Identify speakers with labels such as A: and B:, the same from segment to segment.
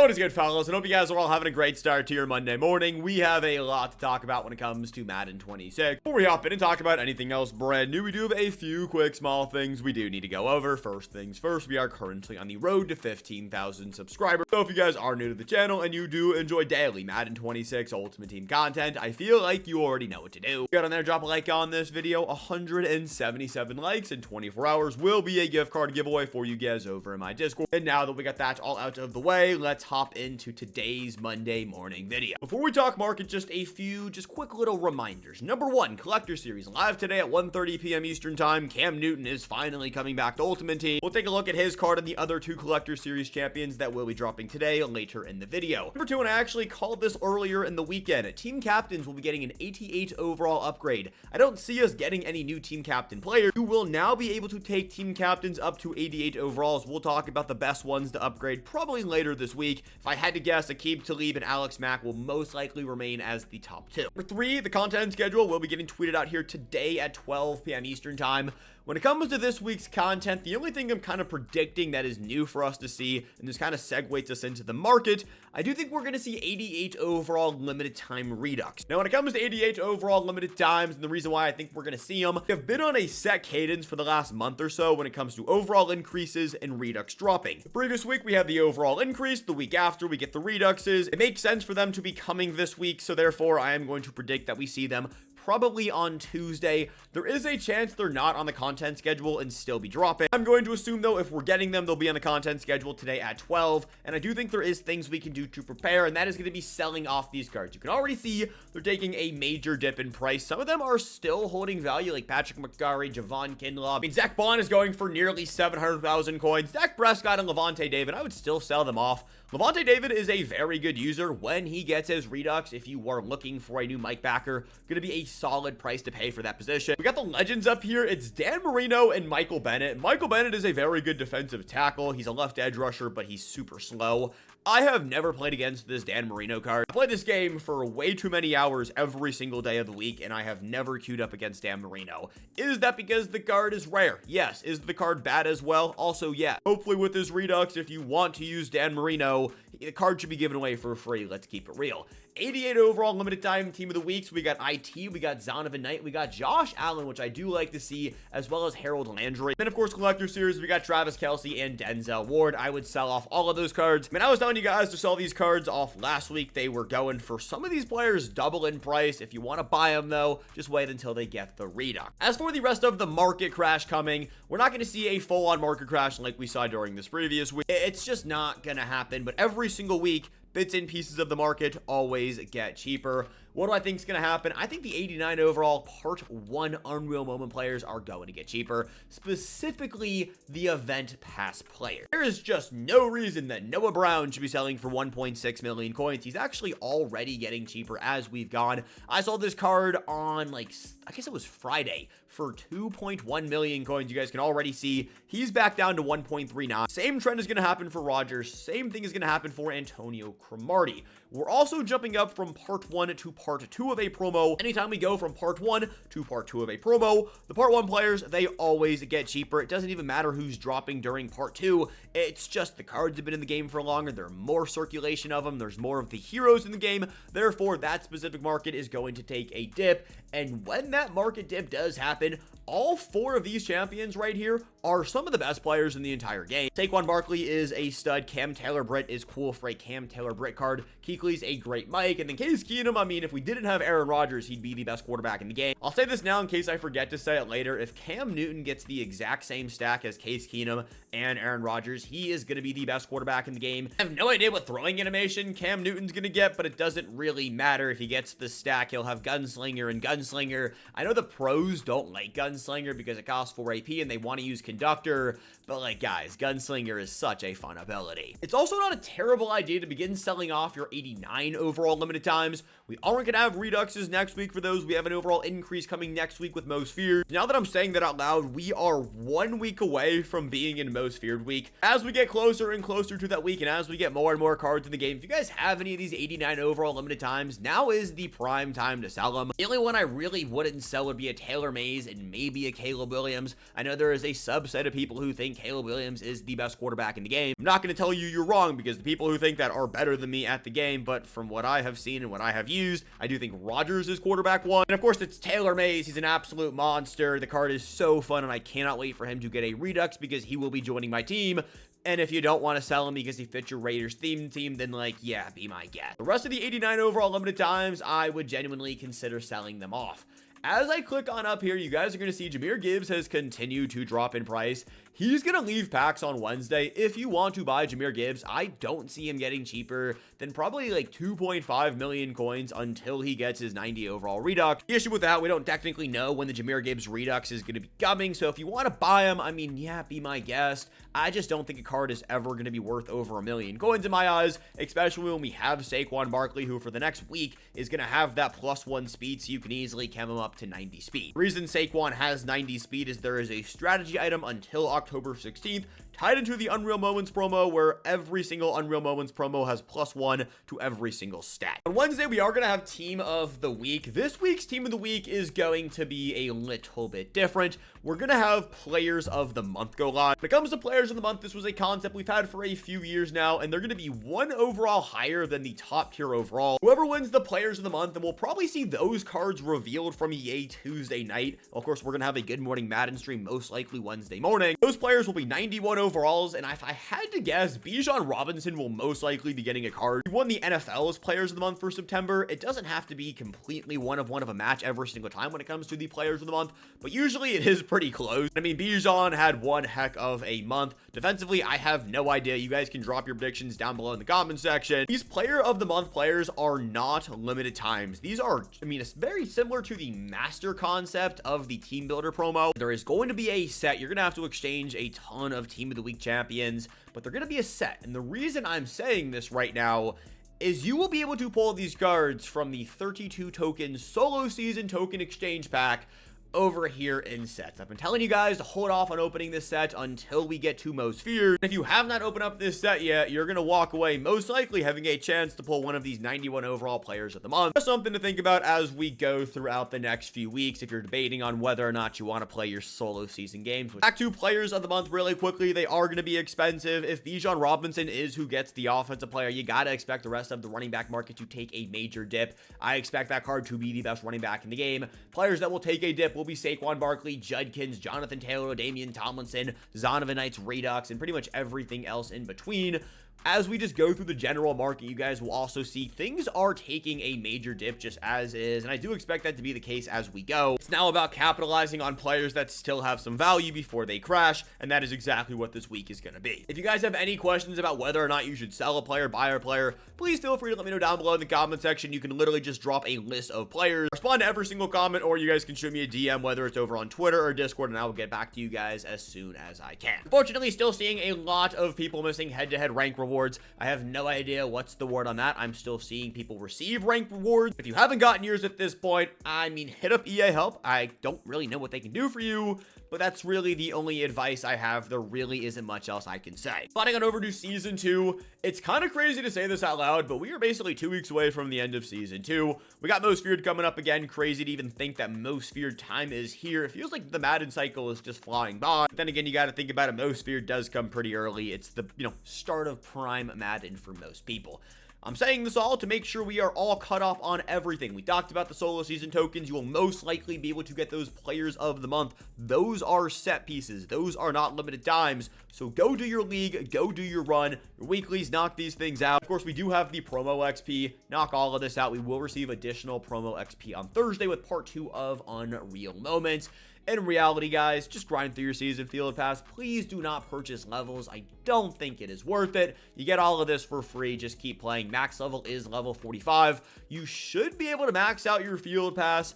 A: What is good, fellas? I hope you guys are all having a great start to your Monday morning. We have a lot to talk about when it comes to Madden 26. Before we hop in and talk about anything else brand new, we do have a few quick small things we do need to go over. First things first, we are currently on the road to 15,000 subscribers. So if you guys are new to the channel and you do enjoy daily Madden 26 Ultimate Team content, I feel like you already know what to do. Get on there, drop a like on this video. 177 likes in 24 hours will be a gift card giveaway for you guys over in my Discord. And now that we got that all out of the way, let's hop into today's Monday morning video. Before we talk market, just a few quick little reminders. Number one, Collector Series live today at 1:30 p.m. Eastern Time. Cam Newton is finally coming back to Ultimate Team. We'll take a look at his card and the other two Collector Series champions that will be dropping today later in the video. Number two, and I actually called this earlier in the weekend, team captains will be getting an 88 overall upgrade. I don't see us getting any new team captain players. You will now be able to take team captains up to 88 overalls. We'll talk about the best ones to upgrade probably later this week. If I had to guess, Aqib Talib and Alex Mack will most likely remain as the top two. Number three, the content schedule will be getting tweeted out here today at 12 p.m. Eastern Time. When it comes to this week's content, the only thing I'm kind of predicting that is new for us to see, and this kind of segues us into the market, I do think we're going to see 88 overall limited time redux. Now, when it comes to 88 overall limited times, and the reason why I think we're going to see them, we have been on a set cadence for the last month or so when it comes to overall increases and redux dropping. The previous week, we had the overall increase. The week after, we get the reduxes. It makes sense for them to be coming this week, so therefore, I am going to predict that we see them probably on Tuesday. There is a chance they're not on the content schedule and still be dropping. I'm going to assume, though, if we're getting them, they'll be on the content schedule today at 12, and I do think there is things we can do to prepare, and that is going to be selling off these cards. You can already see they're taking a major dip in price. Some of them are still holding value, like Patrick McGarry, Javon Kinlaw. I mean, Zach Bond is going for nearly 700,000 coins. Dak Prescott and Levante David, I would still sell them off. Levante David is a very good user when he gets his redux. If you are looking for a new Mike backer, going to be a solid price to pay for that position. We got the legends up here. It's Dan Marino and Michael Bennett. Michael Bennett is a very good defensive tackle. He's a left edge rusher, but he's super slow. I have never played against this Dan Marino card. I played this game for way too many hours every single day of the week, and I have never queued up against Dan Marino. Is that because the card is rare? Yes. Is the card bad as well? Also, yeah. Hopefully with this redux, if you want to use Dan Marino, the card should be given away for free. Let's keep it real. 88 overall limited time team of the week. So we got IT, we got Zonovan Knight, we got Josh Allen, which I do like to see, as well as Harold Landry. Then, of course, Collector Series, we got Travis Kelce and Denzel Ward. I would sell off all of those cards. I mean, I was telling you guys to sell these cards off last week. They were going for some of these players double in price. If you want to buy them, though, just wait until they get the redux. As for the rest of the market crash coming, we're not going to see a full-on market crash like we saw during this previous week. It's just not going to happen, but every single week, bits and pieces of the market always get cheaper. What do I think is going to happen? I think the 89 overall Part 1 Unreal Moment players are going to get cheaper, specifically the Event Pass player. There is just no reason that Noah Brown should be selling for 1.6 million coins. He's actually already getting cheaper as we've gone. I saw this card on, I guess it was Friday, for 2.1 million coins. You guys can already see he's back down to 1.39. Same trend is going to happen for Rodgers. Same thing is going to happen for Antonio Cromartie. We're also jumping up from Part 1 to Part 2 of a promo. Anytime we go from Part 1 to Part 2 of a promo, the Part 1 players, they always get cheaper. It doesn't even matter who's dropping during Part 2. It's just the cards have been in the game for longer. There's more circulation of them. There's more of the heroes in the game. Therefore, that specific market is going to take a dip. And when that market dip does happen, all four of these champions right here are some of the best players in the entire game. Saquon Barkley is a stud. Cam Taylor-Britt is cool for a Cam Taylor-Britt card. Kuechly's a great Mike. And then Case Keenum, I mean, if we didn't have Aaron Rodgers, he'd be the best quarterback in the game. I'll say this now in case I forget to say it later. If Cam Newton gets the exact same stack as Case Keenum and Aaron Rodgers, he is going to be the best quarterback in the game. I have no idea what throwing animation Cam Newton's going to get, but it doesn't really matter. If he gets the stack, he'll have Gunslinger and Gunslinger. I know the pros don't like Gunslinger because it costs 4 AP and they want to use Conductor, but guys, Gunslinger is such a fun ability. It's also not a terrible idea to begin selling off your 89 overall limited times. We aren't going to have reduxes next week for those. We have an overall increase coming next week with Most Feared. Now that I'm saying that out loud, we are 1 week away from being in Most Feared week. As we get closer and closer to that week, and as we get more and more cards in the game, if you guys have any of these 89 overall limited times, now is the prime time to sell them. The only one I really wouldn't sell would be a Taylor Mays and maybe maybe a Caleb Williams. I know there is a subset of people who think Caleb Williams is the best quarterback in the game. I'm not going to tell you you're wrong, because the people who think that are better than me at the game, but from what I have seen and what I have used, I do think Rodgers is quarterback one. And of course, it's Taylor Mays. He's an absolute monster. The card is so fun, and I cannot wait for him to get a Redux, because he will be joining my team. And if you don't want to sell him because he fits your Raiders theme team, then like, yeah, be my guest. The rest of the 89 overall limited times, I would genuinely consider selling them off. As I click on up here, you guys are going to see Jahmyr Gibbs has continued to drop in price. He's going to leave packs on Wednesday. If you want to buy Jahmyr Gibbs, I don't see him getting cheaper than probably like 2.5 million coins until he gets his 90 overall Redux. The issue with that, we don't technically know when the Jahmyr Gibbs Redux is going to be coming, so if you want to buy him, I mean, yeah, be my guest. I just don't think a card is ever going to be worth over 1 million coins in my eyes, especially when we have Saquon Barkley, who for the next week is going to have that +1 speed, so you can easily chem him up to 90 speed. The reason Saquon has 90 speed is there is a strategy item until October 16th tied into the Unreal Moments promo, where every single Unreal Moments promo has +1 to every single stat. On Wednesday, we are going to have Team of the Week. This week's Team of the Week is going to be a little bit different. We're going to have Players of the Month go live. When it comes to Players of the Month, this was a concept we've had for a few years now, and they're going to be 1 overall higher than the top tier overall. Whoever wins the Players of the Month, and we'll probably see those cards revealed from EA Tuesday night. Of course, we're going to have a Good Morning Madden stream most likely Wednesday morning. Those players will be 91 overalls, and if I had to guess, Bijan Robinson will most likely be getting a card. He won the NFL's Players of the Month for September. It doesn't have to be completely one of a match every single time when it comes to the Players of the Month, but usually it is pretty close. I mean, Bijan had one heck of a month. Defensively, I have no idea. You guys can drop your predictions down below in the comment section. These Player of the Month players are not limited times. These are, I mean, it's very similar to the master concept of the Team Builder promo. There is going to be a set. You're going to have to exchange a ton of Team of the Week champions, but they're going to be a set. And the reason I'm saying this right now is you will be able to pull these cards from the 32 token solo season token exchange pack over here in sets. I've been telling you guys to hold off on opening this set until we get to Most Feared. If you have not opened up this set yet, you're going to walk away most likely having a chance to pull one of these 91 overall Players of the Month. Just something to think about as we go throughout the next few weeks if you're debating on whether or not you want to play your solo season games. Back to Players of the Month really quickly. They are going to be expensive. If Bijan Robinson is who gets the offensive player, you got to expect the rest of the running back market to take a major dip. I expect that card to be the best running back in the game. Players that will take a dip will be Saquon Barkley, Judkins, Jonathan Taylor, Damian Tomlinson, Zonovan Knight's Redux, and pretty much everything else in between. As we just go through the general market, you guys will also see things are taking a major dip just as is, and I do expect that to be the case as we go. It's now about capitalizing on players that still have some value before they crash, and that is exactly what this week is going to be. If you guys have any questions about whether or not you should sell a player, buy a player, please feel free to let me know down below in the comment section. You can literally just drop a list of players, respond to every single comment, or you guys can shoot me a DM, whether it's over on Twitter or Discord, and I will get back to you guys as soon as I can. Unfortunately, still seeing a lot of people missing head-to-head rank rewards. I have no idea what's the word on that. I'm still seeing people receive rank rewards. If you haven't gotten yours at this point, I mean, hit up EA Help. I don't really know what they can do for you, but that's really the only advice I have. There really isn't much else I can say. Sliding on over to Season 2, it's kind of crazy to say this out loud, but we are basically 2 weeks away from the end of Season 2. We got Most Feared coming up again. Crazy to even think that Most Feared time is here. It feels like the Madden cycle is just flying by. But then again, you got to think about it. Most Feared does come pretty early. It's the, start of prime Madden for most people. I'm saying this all to make sure we are all caught up on everything. We talked about the solo season tokens. You will most likely be able to get those Players of the Month. Those are set pieces. Those are not limited times. So go do your league, go do your run, your weeklies, knock these things out. Of course, we do have the promo XP. Knock all of this out. We will receive additional promo XP on Thursday with part 2 of Unreal Moments. In reality, guys, just grind through your season field pass. Please do not purchase levels. I don't think it is worth it. You get all of this for free. Just keep playing. Max level is level 45. You should be able to max out your field pass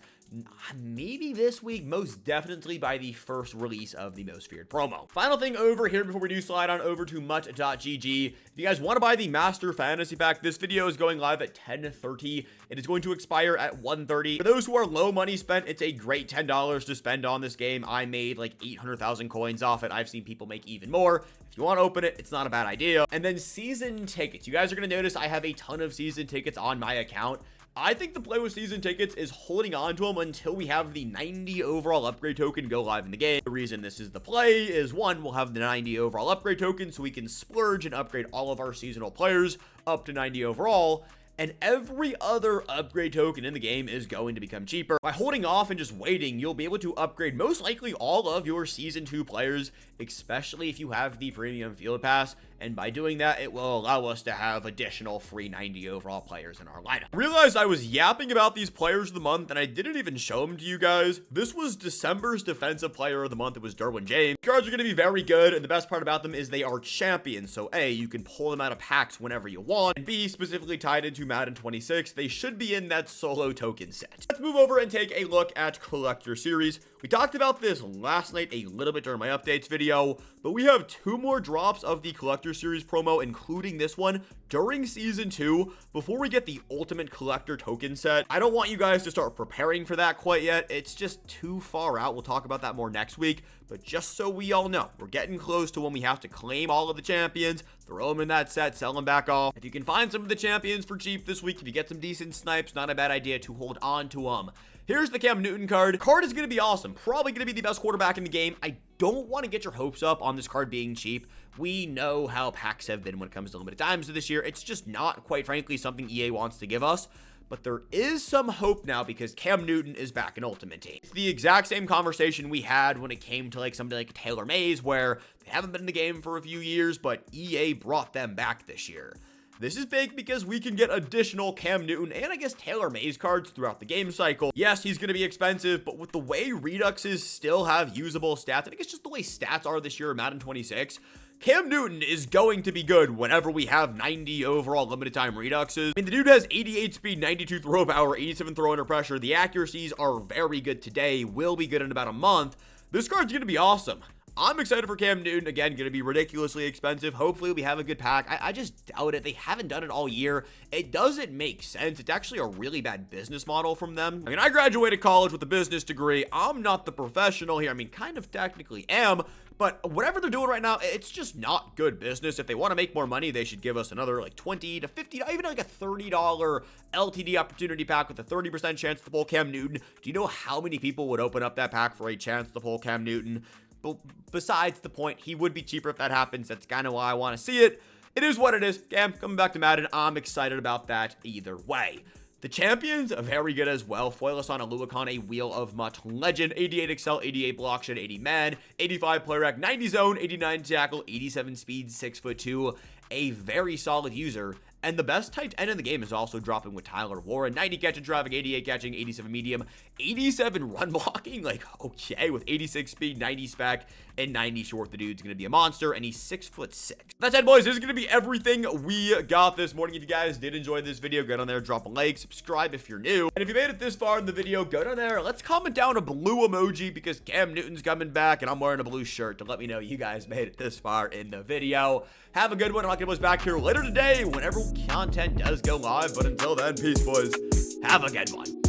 A: maybe this week, most definitely by the first release of the Most Feared promo. Final thing over here before we do slide on over to mutt.gg. If you guys want to buy the Master Fantasy Pack, this video is going live at 10:30. It is going to expire at 1:30. For those who are low money spent, it's a great $10 to spend on this game. I made like 800,000 coins off it. I've seen people make even more. If you want to open it, it's not a bad idea. And then season tickets. You guys are going to notice I have a ton of season tickets on my account. I think the play with season tickets is holding on to them until we have the 90 overall upgrade token go live in the game. The reason this is the play is, one, we'll have the 90 overall upgrade token so we can splurge and upgrade all of our seasonal players up to 90 overall. And every other upgrade token in the game is going to become cheaper. By holding off and just waiting, you'll be able to upgrade most likely all of your Season 2 players, especially if you have the Premium Field Pass. And by doing that, it will allow us to have additional free 90 overall players in our lineup. I realized I was yapping about these players of the month, and I didn't even show them to you guys. This was December's Defensive Player of the Month. It was Derwin James. Cards are going to be very good, and the best part about them is they are champions. So A, you can pull them out of packs whenever you want, and B, specifically tied into Madden 26, they should be in that solo token set. Let's move over and take a look at Collector Series. We talked about this last night a little bit during my updates video, but we have 2 more drops of the Collector Series promo, including this one, during Season 2, before we get the Ultimate Collector token set. I don't want you guys to start preparing for that quite yet. It's just too far out. We'll talk about that more next week, but just so we all know, we're getting close to when we have to claim all of the champions, throw them in that set, sell them back off. If you can find some of the champions for cheap this week, if you get some decent snipes, not a bad idea to hold on to them. Here's the Cam Newton card. The card is going to be awesome. Probably going to be the best quarterback in the game. I don't want to get your hopes up on this card being cheap. We know how packs have been when it comes to limited times this year. It's just not, quite frankly, something EA wants to give us. But there is some hope now because Cam Newton is back in Ultimate Team. It's the exact same conversation we had when it came to like somebody like Taylor Mays, where they haven't been in the game for a few years, but EA brought them back this year. This is big because we can get additional Cam Newton and I guess Taylor Mays cards throughout the game cycle. Yes, he's going to be expensive, but with the way Reduxes still have usable stats, I think it's just the way stats are this year in Madden 26, Cam Newton is going to be good whenever we have 90 overall limited time Reduxes. I mean, the dude has 88 speed, 92 throw power, 87 throw under pressure. The accuracies are very good today, will be good in about a month. This card's going to be awesome. I'm excited for Cam Newton. Again, going to be ridiculously expensive. Hopefully, we have a good pack. I just doubt it. They haven't done it all year. It doesn't make sense. It's actually a really bad business model from them. I mean, I graduated college with a business degree. I'm not the professional here. I mean, kind of technically am. But whatever they're doing right now, it's just not good business. If they want to make more money, they should give us another like $20 to $50, even like a $30 LTD opportunity pack with a 30% chance to pull Cam Newton. Do you know how many people would open up that pack for a chance to pull Cam Newton? But besides the point, he would be cheaper if that happens. That's kind of why I want to see it. It is what it is. Cam, coming back to Madden, I'm excited about that either way. The champions are very good as well. Foilasana Luakan, a Wheel of Mutt legend. 88 Excel, 88 block shed, 80 man, 85 player rack, 90 zone, 89 tackle, 87 speed, 6'2". A very solid user. And the best tight end in the game is also dropping with Tyler Warren. 90 catch and traffic, 88 catching, 87 medium, 87 run blocking. Like, okay, with 86 speed, 90 spec, and 90 short. The dude's going to be a monster, and he's 6'6". That said, boys, this is going to be everything we got this morning. If you guys did enjoy this video, go down there, drop a like, subscribe if you're new. And if you made it this far in the video, go down there. Let's comment down a blue emoji because Cam Newton's coming back, and I'm wearing a blue shirt to let me know you guys made it this far in the video. Have a good one. I'll get us back here later today whenever content does go live. But until then, peace, boys. Have a good one.